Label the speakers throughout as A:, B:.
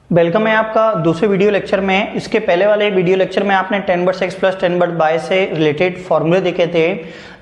A: Welcome है आपका दूसरे वीडियो लेक्चर में। इसके पहले वाले वीडियो लेक्चर में आपने 10/x प्लस 10/y से रिलेटेड फॉर्मूले देखे थे।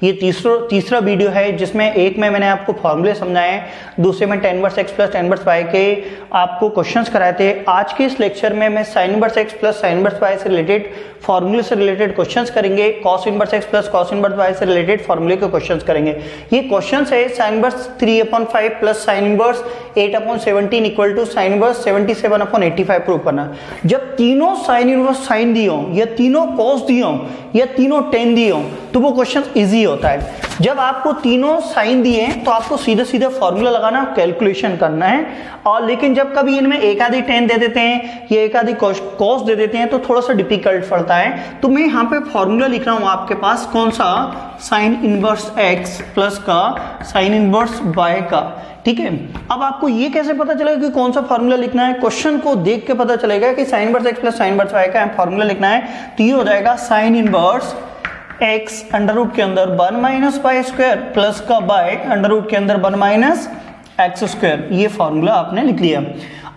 A: ये तीसरा वीडियो है जिसमें एक में मैंने आपको फॉर्मूले समझाए, दूसरे में 10/x प्लस 10/y के आपको क्वेश्चंस कराए थे। आज के इस लेक्चर में मैं sin 1x plus sin 1y से रिलेटेड फॉर्मूले से रिलेटेड क्वेश्चंस करेंगे, cos 1x plus cos 1y से रिलेटेड फॉर्मूले के क्वेश्चंस करेंगे। ये क्वेश्चंस है sin 1 3/5 plus sin 1 8/17 equal to sin 1 77/85 prove करना। जब तीनों sin 1 साइन दिए हों या तीनों cos दिए हों या तीनों tan दिए हों तो वो क्वेश्चन इजी होता है। जब आपको तीनों साइन दिए हैं तो आपको सीधे सीधे फॉर्मूला लगाना, कैलकुलेशन करना है। और लेकिन जब कभी इनमें एक आधी tan दे देते हैं या एक आधी cos दे देते हैं तो थोड़ा सा डिफिकल्ट पड़ता है। तो मैं यहाँ पे फॉर्मूला लिख रहा हूँ आपके पास, कौन सा, sin इनवर्स x प्लस का sin इनवर्स y का। ठीक है, अब आपको ये कैसे पता चलेगा कि कौन सा फॉर्मूला लिखना है? क्वेश्चन को देख के पता चलेगा कि sin inverse x plus sin inverse y का फॉर्मूला लिखना है। तो ये हो जाएगा sin inverse x under root के अंदर 1 माइनस वाई स्क्वायर प्लस का y अंडर रूट के अंदर 1 माइनस एक्स स्क्वायर। ये फॉर्मूला आपने लिख लिया।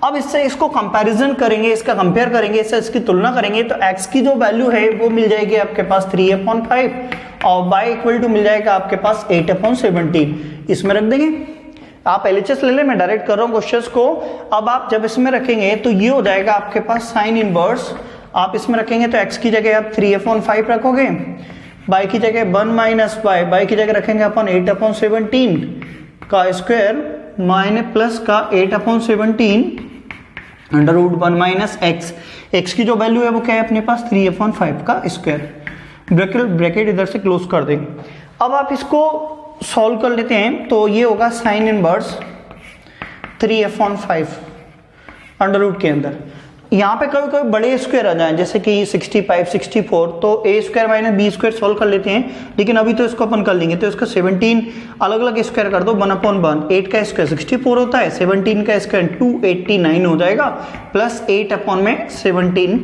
A: अब इससे इसको कंपैरिजन करेंगे, इसका कंपेयर करेंगे, इससे इसकी तुलना करेंगे तो x की जो वैल्यू है वो मिल जाएगी आपके पास 3/5 और y इक्वल टू मिल जाएगा आपके पास 8/17। इसमें रख देंगे। आप LHS ले लें, मैं डायरेक्ट कर रहा हूँ क्वेश्चंस को। अब आप जब इसमें रखेंगे तो ये हो जाएगा आपके पास साइन इनवर्स, आप इसमें रखेंगे तो x की जगह आप 3/5 रखोगे, y की जगह 1 माइनस y की जगह रखेंगे अपन 8/17 का स्क्वायर माइनस प्लस का 8/17 अंडर रूट 1 माइनस x की जो वैल्यू है वो क्या है अपने पास 3/5 का स्क्वायर। ब्रैकेट इधर से क्लोज कर देंगे। अब आप इसको सॉल्व कर लेते हैं तो ये होगा साइन इनवर्स 3/5 अंडर रूट के अंदर। यहाँ पे कभी कभी बड़े स्क्वायर आ जाए जैसे कि 65 64 तो a square minus b square solve कर लेते हैं, लेकिन अभी तो इसको अपन कर लेंगे। तो इसका 17 अलग अलग स्क्वायर कर दो, 1/1 8 का स्क्वायर 64 होता है, 17 का स्क्वायर 289 हो जाएगा प्लस 8/17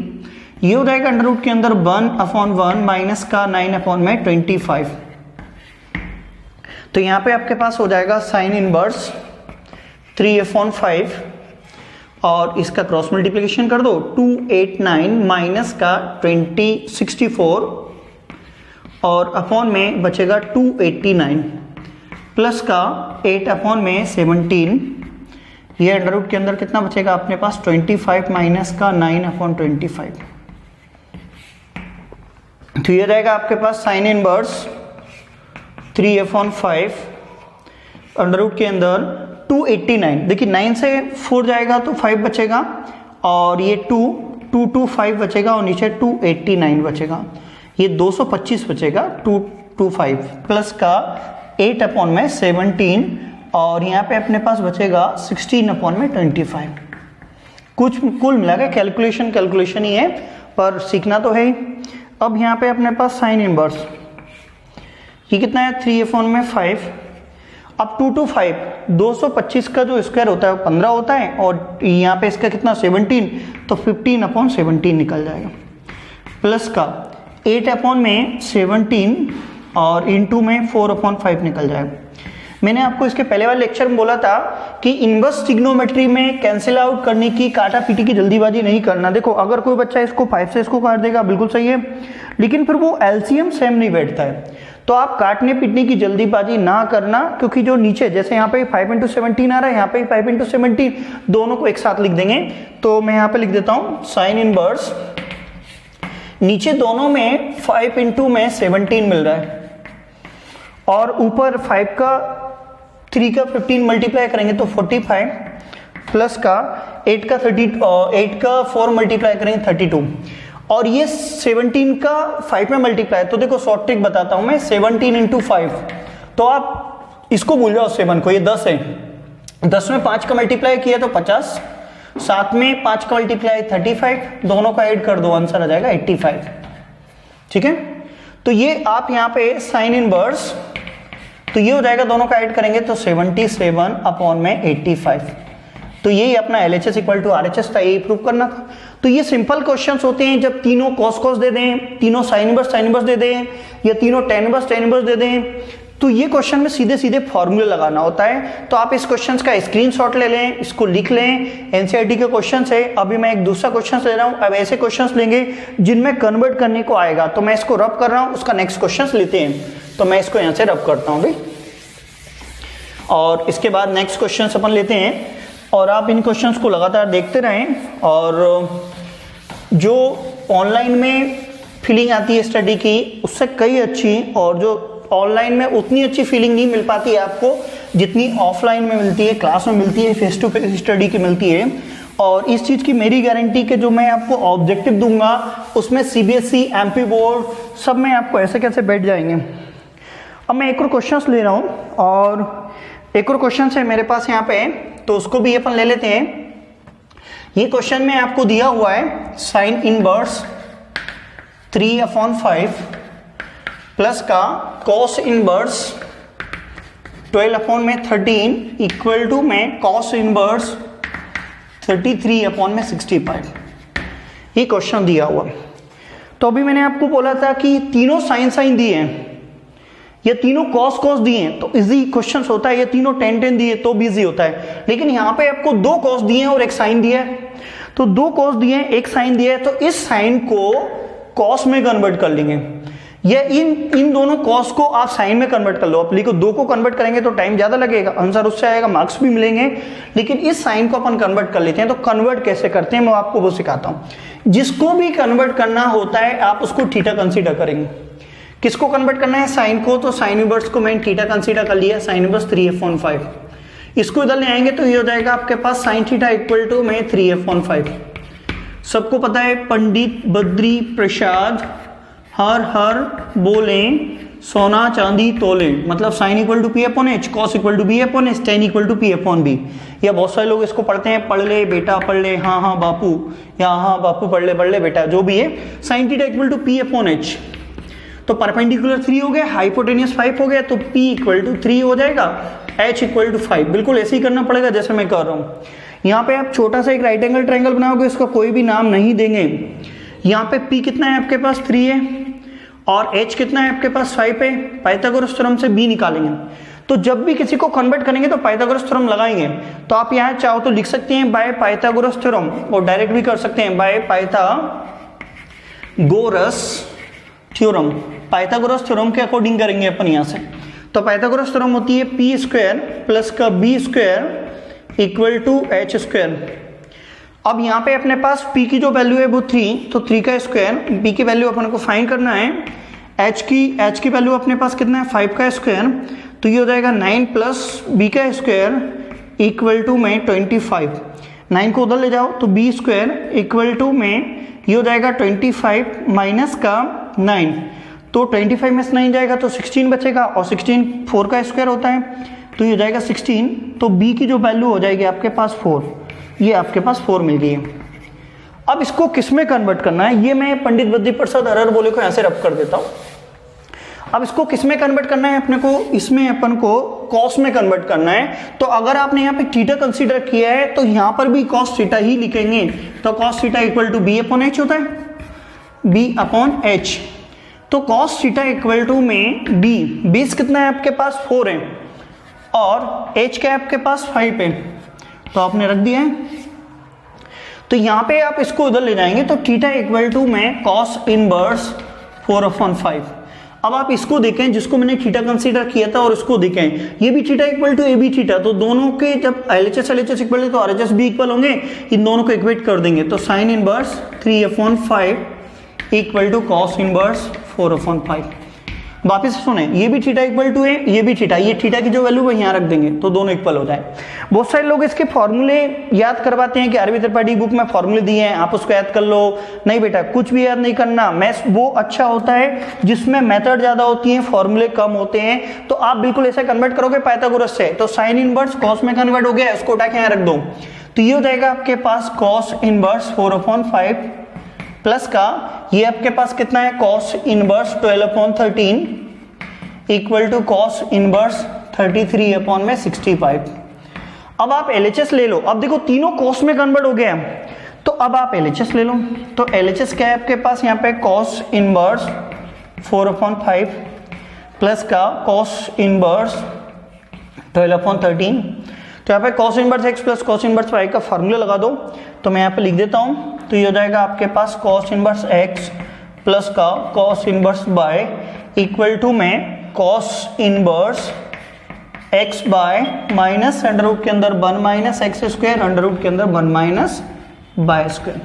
A: ये हो जाएगा अंडर रूट के अंदर 1/1 माइनस का 9/25। तो यहाँ पे आपके पास हो जाएगा साइन इनवर्स 3/5 और इसका क्रॉस मल्टीप्लिकेशन कर दो 289 माइनस का 64 और अपॉन में बचेगा 289 प्लस का 8/17। ये अंडर रूट के अंदर कितना बचेगा अपने पास 25 माइनस का 9/25। तो ये रहेगा आपके पास साइन इनवर्स 3/5 अंडर रूट के अंदर 289। देखिए 9 से 4 जाएगा तो 5 बचेगा और ये 225 बचेगा और नीचे 289 बचेगा, ये 225 बचेगा 225 प्लस का 8/17 और यहाँ पे अपने पास बचेगा 16/25। कुछ कुल मिला के कैलकुलेशन ही है पर सीखना तो है ही। अब यहाँ पे अपने पास साइन इनवर्स ये कितना है 3/5। अब 225 225 का जो स्क्वायर होता है वो 15 होता है और यहाँ पे इसका कितना 17 तो 15/17 निकल जाएगा प्लस का 8/17 और इंटू में 4/5 निकल जाएगा। मैंने आपको इसके पहले वाले लेक्चर में बोला था कि इनवर्स ट्रिग्नोमेट्री में कैंसिल आउट करने की, काटा पीटी की जल्दीबाजी नहीं करना। देखो अगर कोई बच्चा इसको 5 से इसको काट देगा बिल्कुल सही है, लेकिन फिर वो एलसीएम सेम नहीं बैठता है। तो आप काटने पीटने की जल्दीबाजी ना करना, क्योंकि जो नीचे जैसे यहाँ पे 5/17 आ रहा है, यहाँ पे 5/17 दोनों को एक साथ लिख देंगे। तो मैं यहाँ पे लिख देता हूँ साइन इनवर्स, नीचे दोनों में 5/17 मिल रहा है और ऊपर 5 का 3 का 15 मल्टीप्लाई करेंगे तो 45 प्लस का 8 का 4 मल्टीप्लाई करेंगे 32 और ये 17 का 5 में मल्टीप्लाई। तो देखो शॉर्ट ट्रिक बताता हूं मैं, 17 × 5 तो आप इसको भूल जाओ 7 को, ये 10 है, 10 में 5 का मल्टीप्लाई किया तो 50, 7 में 5 का मल्टीप्लाई 35, दोनों का ऐड कर दो आंसर आ जाएगा 85। ठीक है, तो ये आप यहाँ पे साइन इनवर्स तो ये हो जाएगा, दोनों का ऐड करेंगे तो 77/85। तो यही अपना LHS इक्वल टू RHS था, यही प्रूव करना था। तो ये सिंपल क्वेश्चंस होते हैं जब तीनों cos दे दें, तीनों sin इनवर्स दे दें या तीनों tan इनवर्स दे दें, तो ये क्वेश्चन में सीधे सीधे फॉर्मूले लगाना होता है। तो आप इस क्वेश्चन का स्क्रीनशॉट ले लें, इसको लिख लें। एनसीईआरटी के क्वेश्चन है। अभी मैं एक दूसरा क्वेश्चन ले रहा हूं। अब ऐसे क्वेश्चंस लेंगे जिनमें कन्वर्ट करने को आएगा, तो मैं इसको रब कर रहा हूं, उसका नेक्स्ट क्वेश्चन लेते हैं। तो मैं इसको यहां से रब करता हूं भाई, और इसके बाद नेक्स्ट क्वेश्चन अपन लेते हैं। और आप इन क्वेश्चंस को लगातार देखते रहें। और जो ऑनलाइन में फीलिंग आती है स्टडी की, उससे कई अच्छी, और जो ऑनलाइन में उतनी अच्छी फीलिंग नहीं मिल पाती है आपको जितनी ऑफलाइन में मिलती है, क्लास में मिलती है, फेस टू फेस स्टडी की मिलती है। और इस चीज़ की मेरी गारंटी कि जो मैं आपको ऑब्जेक्टिव दूंगा उसमें सीबीएसई, एमपी बोर्ड सब में आपको ऐसे कैसे बैठ जाएंगे। अब मैं एक और क्वेश्चन ले रहा हूँ, और एक और क्वेश्चन है मेरे पास यहाँ पे, तो उसको भी अपन ले लेते हैं। ये क्वेश्चन में आपको दिया हुआ है साइन इनवर्स 3/5 प्लस का कॉस इनवर्स 12/13 इक्वल टू में कॉस इनवर्स 33/65। ये क्वेश्चन दिया हुआ। तो अभी मैंने आपको बोला था कि तीनों साइन साइन दिए हैं, ये तीनों कॉस कॉस दिए हैं तो इजी क्वेश्चन होता है। ये तीनों टेन टेन दिए तो भी इजी होता है। लेकिन यहाँ पे आपको दो कॉस दिए हैं और एक साइन दिया है, तो दो कॉस दिए हैं, एक साइन दिया है, तो इस साइन को कॉस में कन्वर्ट कर लेंगे। ये इन दोनों कॉस को आप साइन में कन्वर्ट कर लो। आप लिखो, दो को कन्वर्ट करेंगे तो टाइम ज्यादा लगेगा, आंसर उससे आएगा, मार्क्स भी मिलेंगे। लेकिन इस साइन को अपन कन्वर्ट कर लेते हैं। तो कन्वर्ट कैसे करते हैं मैं आपको वो सिखाता हूं। जिसको भी कन्वर्ट करना होता है आप उसको थीटा कंसीडर करेंगे। किसको कन्वर्ट करना है? साइन को। तो साइन इनवर्स को मैंने थीटा कंसीडर कर लिया, साइन इनवर्स 3/5। इसको इधर ले आएंगे तो ये हो जाएगा आपके पास साइन थीटा इक्वल टू में 3/5। सबको पता है पंडित बद्री प्रसाद हर हर बोले सोना चांदी तोले, मतलब sine equal to P/H, cos equal to B/S, tan equal to P/B। या बहुत सारे लोग इसको पढ़ते हैं पढ़ ले बेटा पढ़ ले, हाँ हाँ बापू, या हाँ बापू पढ़ ले बेटा, जो भी है। Sine theta equal to P/H। तो परपेंडिकुलर 3 हो गया, हाइपोटेनियस 5 हो गया, तो P इक्वल टू 3 हो जाएगा, H इक्वल टू 5। बिल्कुल ऐसे ही करना पड़ेगा जैसे मैं कर रहा हूँ। यहाँ पे आप छोटा सा एक राइट एंगल ट्रायंगल बनाओगे, इसका कोई भी नाम नहीं देंगे। यहाँ पे P कितना है आपके पास? 3 है, और H कितना है आपके पास? 5 है। पाइथागोरस थ्योरम से B निकालेंगे। तो जब भी किसी को कन्वर्ट करेंगे तो पाइथागोरस थ्योरम लगाएंगे। तो आप यहाँ चाहो तो लिख सकते हैं बाय पाइथागोरस थ्योरम, और डायरेक्ट भी कर सकते हैं by Pythagoras theorem. Pythagoras theorem के अकॉर्डिंग करेंगे अपन यहाँ से। तो पाइथागोरस थ्योरम होती है P² प्लस का B² इक्वल टू H²। अब यहाँ पे अपने पास P की जो वैल्यू है वो 3, तो 3 का स्क्वायर, B की वैल्यू अपन को फाइंड करना है। H की वैल्यू अपने पास कितना है? 5 का स्क्वायर, तो ये हो जाएगा 9 प्लस B का स्क्वायर इक्वल टू में 25। 9 को उधर ले जाओ तो B² इक्वल टू में ये हो जाएगा 25 माइनस का 9, तो 25 में से 9 जाएगा तो 16 बचेगा, और 16 4 का स्क्वायर होता है, तो ये हो जाएगा 16। तो B की जो वैल्यू हो जाएगी आपके पास 4, ये आपके पास 4 मिल गई है। अब इसको किस में कन्वर्ट करना है, ये मैं पंडित बद्री प्रसाद हर हर बोले को यहाँ से रब कर देता हूँ। अब इसको किस में कन्वर्ट करना है अपने को? इसमें अपन को कॉस में कन्वर्ट करना है। तो अगर आपने यहाँ पे थीटा कंसीडर किया है तो यहाँ पर भी कॉस थीटा ही लिखेंगे। तो cos theta equal to B/H होता है, B/H। तो कॉस थीटा इक्वल टू में B, बेस कितना है आपके पास? 4 है, और H का आपके पास 5 है, तो आपने रख दिया है। तो यहाँ पे आप इसको उधर ले जाएंगे तो थीटा इक्वल टू में कॉस इनवर्स 4/5। अब आप इसको देखें, जिसको मैंने थीटा कंसीडर किया था, और इसको देखें, ये भी theta equal to AB theta, तो दोनों के जब LHS इक्वल है तो RHS भी इक्वल होंगे, इन दोनों को इक्वेट कर देंगे। तो sine inverse 3/5 equal to cos inverse 4/5। वापिस सुने, ये भी थीटा इक्वल टू है, ये भी थीटा, ये थीटा की जो वैल्यू वो यहाँ रख देंगे तो दोनों इक्वल हो जाए। बहुत सारे लोग इसके फॉर्मूले याद करवाते हैं कि आरबी त्रिपाठी बुक में फॉर्मूले दिए हैं आप उसको याद कर लो। नहीं बेटा, कुछ भी याद नहीं करना। मैथ्स वो अच्छा होता है जिसमें मेथड ज्यादा होती है, फॉर्मूले कम होते हैं। तो आप बिल्कुल ऐसे कन्वर्ट करोगे पाइथागोरस से, तो साइन इनवर्स कॉस में कन्वर्ट हो गया, इसको उठा के यहाँ रख दो, तो ये हो जाएगा आपके पास कॉस इनवर्स 4/5 प्लस का ये आपके पास कितना है? Cos inverse 12/13 equal to cos inverse 33/65। अब आप LHS ले लो। अब देखो तीनों कॉस में कन्वर्ट हो गया, तो अब आप LHS ले लो। तो LHS क्या है आपके पास? यहाँ पे कॉस इनवर्स 4/5 प्लस का कॉस इनवर्स 12/13। तो यहाँ पे cos inverse x plus cos inverse Y का फार्मूला लगा दो। तो मैं यहाँ पे लिख देता हूँ, तो ये हो जाएगा आपके पास कॉस इनवर्स एक्स प्लस का cos inverse Y equal to में cos inverse X by minus under root के अंदर 1 minus X square under root के अंदर 1 माइनस वाई स्क्वायर।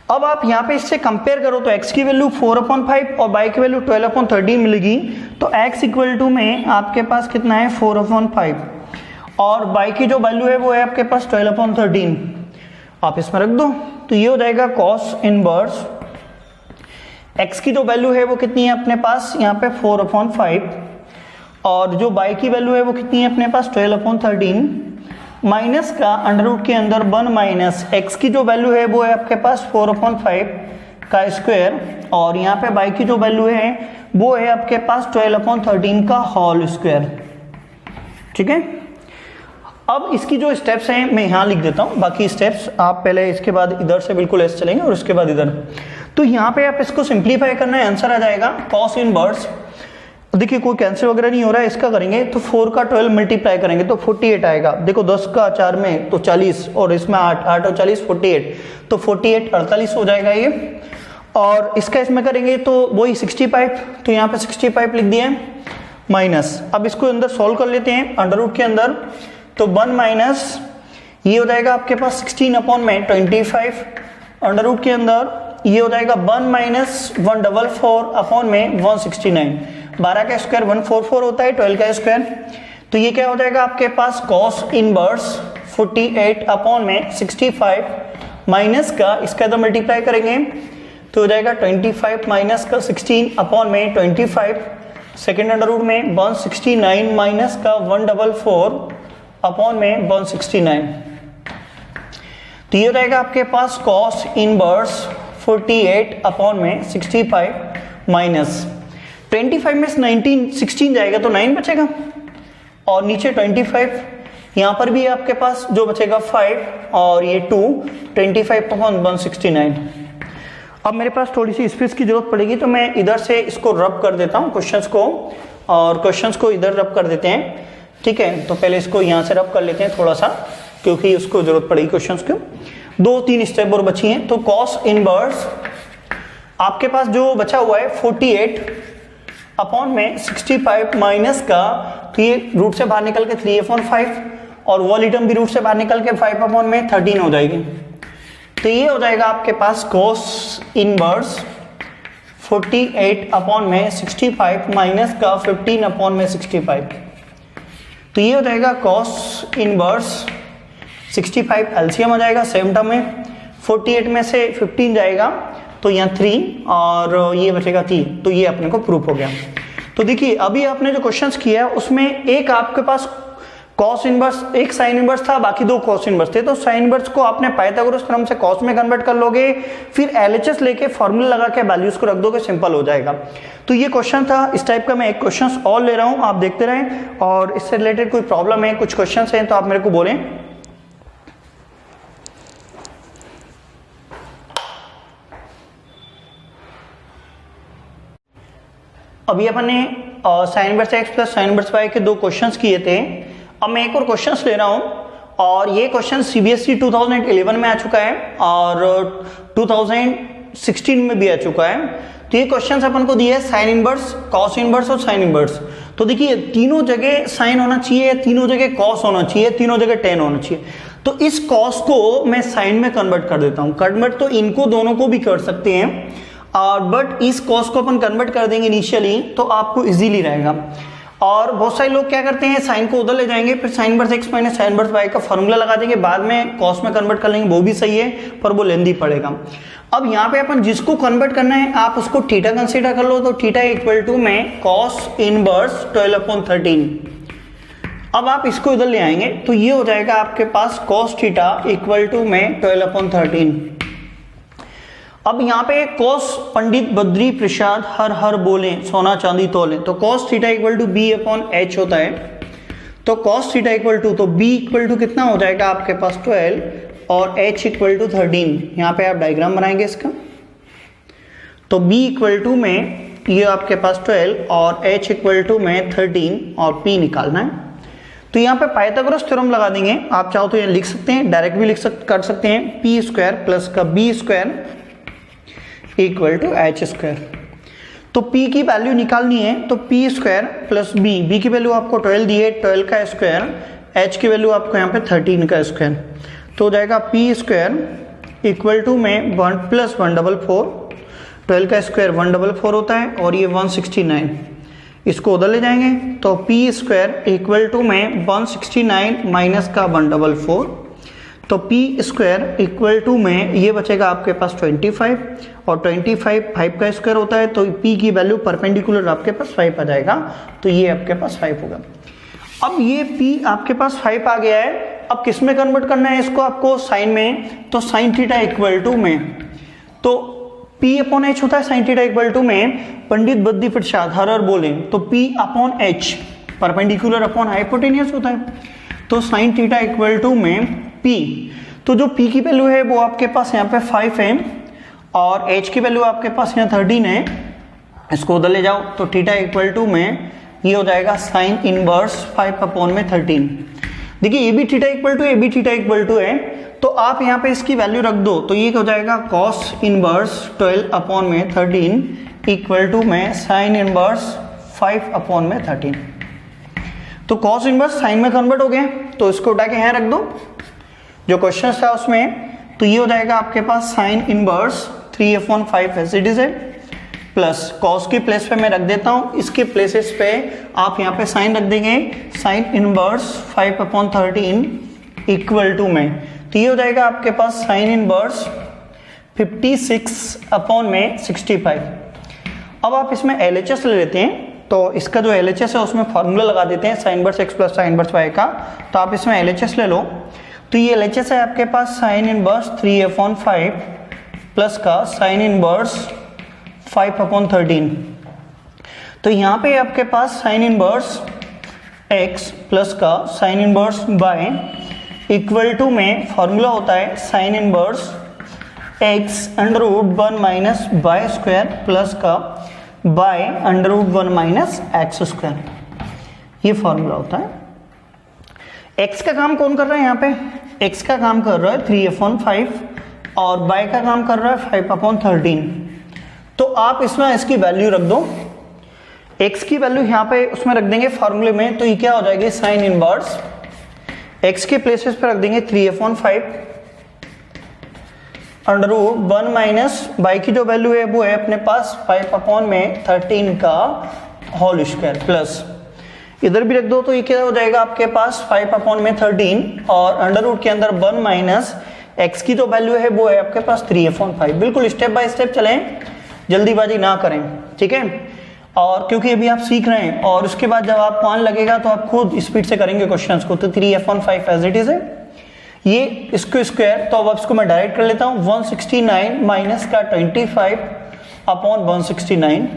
A: अब आप यहाँ पे इससे कंपेयर करो तो x की वैल्यू 4/5 और y की वैल्यू 12/13 मिलेगी। तो x इक्वल टू में आपके पास कितना है 4/5 और y की जो वैल्यू है वो है आपके पास 12/13। आप इसमें रख दो, तो ये हो जाएगा cos इनवर्स x की जो वैल्यू है वो कितनी है अपने पास यहाँ पे 4/5 और जो y की वैल्यू है वो कितनी है अपने पास 12/13 माइनस का अंडर रूट के अंदर 1 माइनस x की जो वैल्यू है वो है आपके पास 4/5 का स्क्वायर और यहाँ पे y की जो वैल्यू है वो है आपके पास 12/13 का होल स्क्वायर। ठीक है, अब इसकी जो स्टेप्स हैं मैं यहाँ लिख देता हूँ, बाकी स्टेप्स आप पहले इसके बाद इधर से बिल्कुल ऐसे चलेंगे और उसके बाद इधर। तो यहाँ पे आप इसको सिंप्लीफाई करना है, आंसर आ जाएगा कॉस इनवर्स। देखिए कोई कैंसिल वगैरह नहीं हो रहा है, इसका करेंगे तो 4 का 12 मल्टीप्लाई करेंगे तो 48 आएगा। देखो 10 का 4 में तो 40 और इसमें 8 और 40 48, तो 48 48 हो जाएगा ये। और इसका इसमें करेंगे तो वही 65, तो यहाँ पे 65 लिख दिए माइनस। अब इसको अंदर सॉल्व कर लेते हैं अंडर रूट के अंदर, तो 1 माइनस ये हो जाएगा आपके पास 16/25 अंडर रूट के अंदर ये हो जाएगा 1 माइनस 144/169। 12 का स्क्वायर 144 होता है, 12 का स्क्वायर, तो ये क्या हो जाएगा आपके पास कॉस इनवर्स 48/65 माइनस का इसका तो मल्टीप्लाई करेंगे तो हो जाएगा 25 माइनस का 16/25 सेकेंड अंडर रूट में 169 माइनस का 144/169। तो ये हो जाएगा आपके पास कॉस इनवर्स 48/65 माइनस 25 में 16 जाएगा तो 9 बचेगा और नीचे 25, यहाँ पर भी आपके पास जो बचेगा 5 और ये 2, 25/169। अब मेरे पास थोड़ी सी स्पेस की जरूरत पड़ेगी तो मैं इधर से इसको रब कर देता हूँ क्वेश्चंस को, और क्वेश्चंस को इधर रब कर देते हैं। ठीक है, तो पहले इसको यहाँ से रब कर लेते हैं थोड़ा सा, क्योंकि उसको जरूरत पड़ेगी क्वेश्चंस को। 2-3 स्टेप और बची हैं। तो कॉस इनवर्स आपके पास जो बचा हुआ है 48/65 माइनस का, तो ये रूट से बाहर निकल के 3/5 और वो टर्म भी रूट से बाहर निकल के 5/13 हो जाएगी। तो ये हो जाएगा आपके पास कॉस इनवर्स 48/65 माइनस का 15/65। तो ये हो जाएगा कॉस इनवर्स 65 एलसीएम आ जाएगा सेम टर्म में, 48 में से 15 जाएगा तो यहाँ 3 और ये बचेगा 3, तो ये अपने को प्रूफ हो गया। तो देखिए अभी आपने जो क्वेश्चंस किया उसमें एक आपके पास कॉस इनवर्स, एक साइन इनवर्स था, बाकी 2 कॉस इनवर्स थे। तो साइन इनवर्स को आपने पाइथागोरस थ्योरम से कॉस में कन्वर्ट कर लोगे, फिर एलएचएस लेके फॉर्मूला लगा के वैल्यूज को रख दोगे, सिंपल हो जाएगा। तो ये क्वेश्चन था, इस टाइप का मैं एक क्वेश्चन और ले रहा हूं, आप देखते रहें। और इससे रिलेटेड कोई प्रॉब्लम है, कुछ क्वेश्चन हैं तो आप मेरे को बोलें। अभी अपन ने sine inverse x plus sine inverse Y के 2 क्वेश्चंस किए थे। अब मैं एक और क्वेश्चंस ले रहा हूं, और ये क्वेश्चन सीबीएसई 2011 में आ चुका है और 2016 में भी आ चुका है। तो ये क्वेश्चंस अपन को दिए है साइन इनवर्स, कॉस इनवर्स और साइन इनवर्स। तो देखिए तीनों जगह साइन होना चाहिए, तीनों जगह कॉस होना चाहिए, तीनों जगह टेन होना चाहिए। तो इस कॉस को मैं साइन में कन्वर्ट कर देता हूं। कन्वर्ट तो इनको दोनों को भी कर सकते हैं, बट इस कॉस को अपन कन्वर्ट कर देंगे इनिशियली तो आपको इजीली रहेगा। और बहुत सारे लोग क्या करते हैं, साइन को उधर ले जाएंगे, फिर sine inverse X minus sine inverse Y का फॉर्मूला लगा देंगे, बाद में कॉस में कन्वर्ट कर लेंगे, वो भी सही है पर वो लेंदी पड़ेगा। अब यहाँ पे अपन जिसको कन्वर्ट करना है आप उसको थीटा कंसीडर कर लो। तो थीटा इक्वल टू में कॉस इनवर्स 12/13। अब आप इसको इधर ले आएंगे तो ये हो जाएगा आपके पास कॉस थीटा इक्वल टू में 12/13। अब यहाँ पे कॉस पंडित बद्री प्रसाद हर हर बोले सोना चांदी तोले, तो cos theta equal to B/H होता है। तो कॉस थीटा इक्वल टू, तो B इक्वल टू कितना हो जाएगा आपके पास 12 और H इक्वल टू 13। यहाँ पे आप डायग्राम बनाएंगे इसका। तो B इक्वल टू में ये आपके पास 12 और h इक्वल टू में 13 और p निकालना है। तो यहाँ पे पाइथागोरस थ्योरम लगा देंगे। आप चाहो तो ये लिख सकते हैं, डायरेक्ट भी कर सकते हैं, p स्क्वायर प्लस का b square equal to h square. तो p की वैल्यू निकालनी है तो p स्क्वायर प्लस b की वैल्यू आपको 12 दी है, 12 का स्क्वायर, h की वैल्यू आपको यहाँ पे 13 का स्क्वायर, तो हो जाएगा p स्क्वायर इक्वल टू में 1 प्लस 144, 12 का स्क्वायर 144 होता है और ये 169, इसको उधर ले जाएंगे तो p स्क्वायर इक्वल टू में 169 माइनस का 144, तो p स्क्वायर इक्वल टू में ये बचेगा आपके पास 25 और 25 5 का स्क्वायर होता है, तो p की वैल्यू परपेंडिकुलर आपके पास 5 आ जाएगा, तो ये आपके पास 5 होगा। अब ये p आपके पास 5 आ गया है, अब किस में कन्वर्ट करना है इसको आपको, साइन में, तो साइन थीटा इक्वल टू में, तो p अपॉन एच होता है साइन थीटा इक्वल टू में, पंडित बुद्धि प्रसाद हर बोले तो p upon H perpendicular upon hypotenuse होता है, तो साइन थीटा इक्वल टू में p, तो जो p की वैल्यू है वो आपके पास यहाँ पे 5 है और h की वैल्यू आपके पास यहाँ 13 है, इसको उधर ले जाओ तो थीटा इक्वल टू में ये हो जाएगा साइन इनवर्स 5 अपॉन में 13। देखिए ये भी थीटा इक्वल टू, ये भी थीटा इक्वल टू है, तो आप यहाँ पे इसकी वैल्यू रख दो तो ये हो जाएगा कॉस इनवर्स 12 अपॉन में 13 इक्वल टू में साइन इनवर्स 5 अपॉन में 13। तो कॉस इनवर्स साइन में कन्वर्ट हो गया, तो इसको उठा के यहाँ रख दो जो क्वेश्चन था उसमें, तो ये हो जाएगा आपके पास sine inverse 3 upon 5 as it is है, प्लस कॉस की प्लेस पे मैं रख देता हूँ, इसके प्लेसेस पे आप यहाँ पे साइन रख देंगे, sine inverse 5 upon 13 equal to में, तो ये हो जाएगा आपके पास साइन इनवर्स 56 अपॉन में 65। अब आप इसमें LHS ले लेते हैं, तो इसका जो LHS है उसमें फॉर्मूला लगा देते हैं sign inverse x plus sine inverse y का, तो आप इसमें LHS ले लो, तो ये LHS है आपके पास साइन इनवर्स 3 अपॉन 5 प्लस का साइन इनवर्स 5 अपॉन 13, तो यहाँ पे आपके पास साइन इनवर्स x प्लस का sine inverse y equal to में फॉर्मूला होता है sine inverse x under root 1 minus Y square plus का y under root 1 minus X square, ये फॉर्मूला होता है। x का काम कौन कर रहा है यहाँ पे, x का काम कर रहा है 3 अपॉन 5 और y का काम कर रहा है 5 अपॉन 13, तो आप इसमें इसकी वैल्यू रख दो, x की वैल्यू यहाँ पे उसमें रख देंगे फॉर्मूले में, तो ये क्या हो जाएगी साइन इनवर्स x के प्लेसेस पे रख देंगे 3 upon 5 under root 1 minus y की जो वैल्यू है वो है अपने पास 5 अपॉन में 13 का होल स्क्वायर, प्लस इधर भी रख दो तो ये क्या हो जाएगा आपके पास 5 अपॉन में 13 और अंडर रूट के अंदर 1 माइनस x की जो वैल्यू है वो है आपके पास 3 अपॉन 5। बिल्कुल स्टेप बाय स्टेप चलें, जल्दीबाजी ना करें, ठीक है, और क्योंकि अभी आप सीख रहे हैं और उसके बाद जब आप मान लगेगा तो आप खुद स्पीड से करेंगे क्वेश्चंस को, तो 3 अपॉन 5 एज इट इज है, ये इसको स्क्वायर, तो अब इसको मैं डायरेक्ट कर लेता हूँ 169 माइनस का 25 अपॉन 169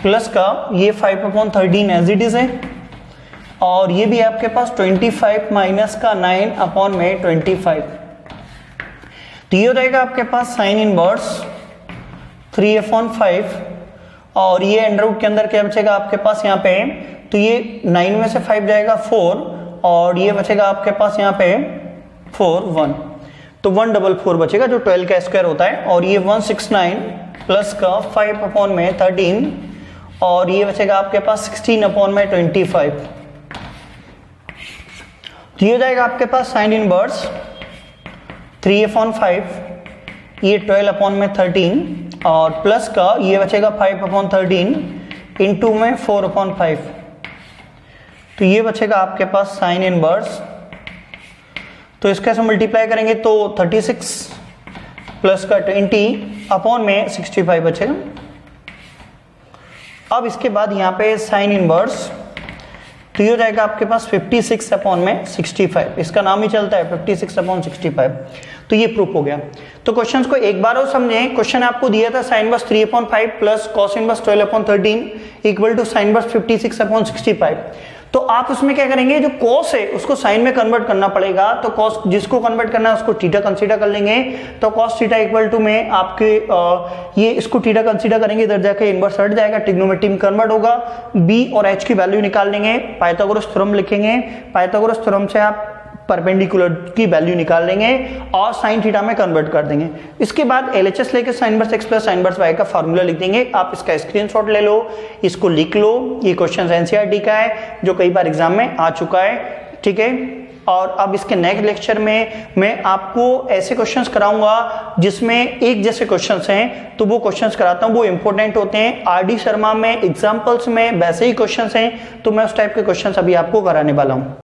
A: प्लस का ये 5 अपॉन 13 एज इट इज है, और ये भी आपके पास 25 माइनस का 9 अपॉन में 25, तो ये हो जाएगा आपके पास साइन इनवर्स 3 अपॉन 5 और ये अंडर रूट के अंदर क्या बचेगा आपके पास यहाँ पे, तो ये 9 में से 5 जाएगा 4 और ये बचेगा आपके पास यहाँ पे 4 1, तो 144 बचेगा जो 12 का स्क्वायर होता है, और ये 169 प्लस का 5 अपॉन में 13 और ये बचेगा आपके पास 16 अपॉन में 25, तो ये हो जाएगा आपके पास साइन इनवर्स 3 अपॉन 5 ये 12 अपॉन में 13 और प्लस का ये बचेगा 5 अपॉन 13 इंटू में 4 अपॉन 5, तो ये बचेगा आपके पास साइन इनवर्स, तो इसका से मल्टीप्लाई करेंगे तो 36 प्लस का 20 अपॉन में 65 बचेगा। अब इसके बाद यहाँ पे साइन इनवर्स, तो ये हो जाएगा आपके पास 56 अपॉन में 65, इसका नाम ही चलता है 56 अपॉन 65, तो ये प्रूफ हो गया। तो क्वेश्चंस को एक बार और समझें, क्वेश्चन आपको दिया था sine inverse 3 upon 5 plus cos inverse 12 upon 13 equal to sine inverse 56 upon 65, तो आप उसमें क्या करेंगे, जो कॉस है उसको साइन में कन्वर्ट करना पड़ेगा। तो कॉस जिसको कन्वर्ट करना है उसको थीटा कंसीडर कर लेंगे। तो कॉस थीटा इक्वल टू में आपके ये इसको थीटा कंसीडर करेंगे, इधर जाके इनवर्स हट जाएगा, ट्रिग्नोमेट्री में कन्वर्ट होगा। बी और एच की वैल्यू निकाल लेंगे, पाइथागोरस थ्योरम लिखेंगे, पाइथागोरस थ्योरम से आप परपेंडिकुलर की वैल्यू निकाल लेंगे और साइन थीटा में कन्वर्ट कर देंगे। इसके बाद एलएचएस लेके sine inverse x plus sine inverse Y का फार्मूला लिख देंगे। आप इसका स्क्रीनशॉट ले लो, इसको लिख लो। ये क्वेश्चन एनसीईआरटी का है जो कई बार एग्जाम में आ चुका है, ठीक है। और अब इसके नेक्स्ट लेक्चर में मैं आपको ऐसे क्वेश्चंस कराऊंगा जिसमें एक जैसे क्वेश्चंस हैं, तो वो क्वेश्चंस कराता हूं, वो इंपॉर्टेंट होते हैं। आरडी शर्मा में एग्जाम्पल्स में वैसे ही क्वेश्चंस हैं, तो मैं उस टाइप के क्वेश्चंस अभी आपको कराने वाला हूं।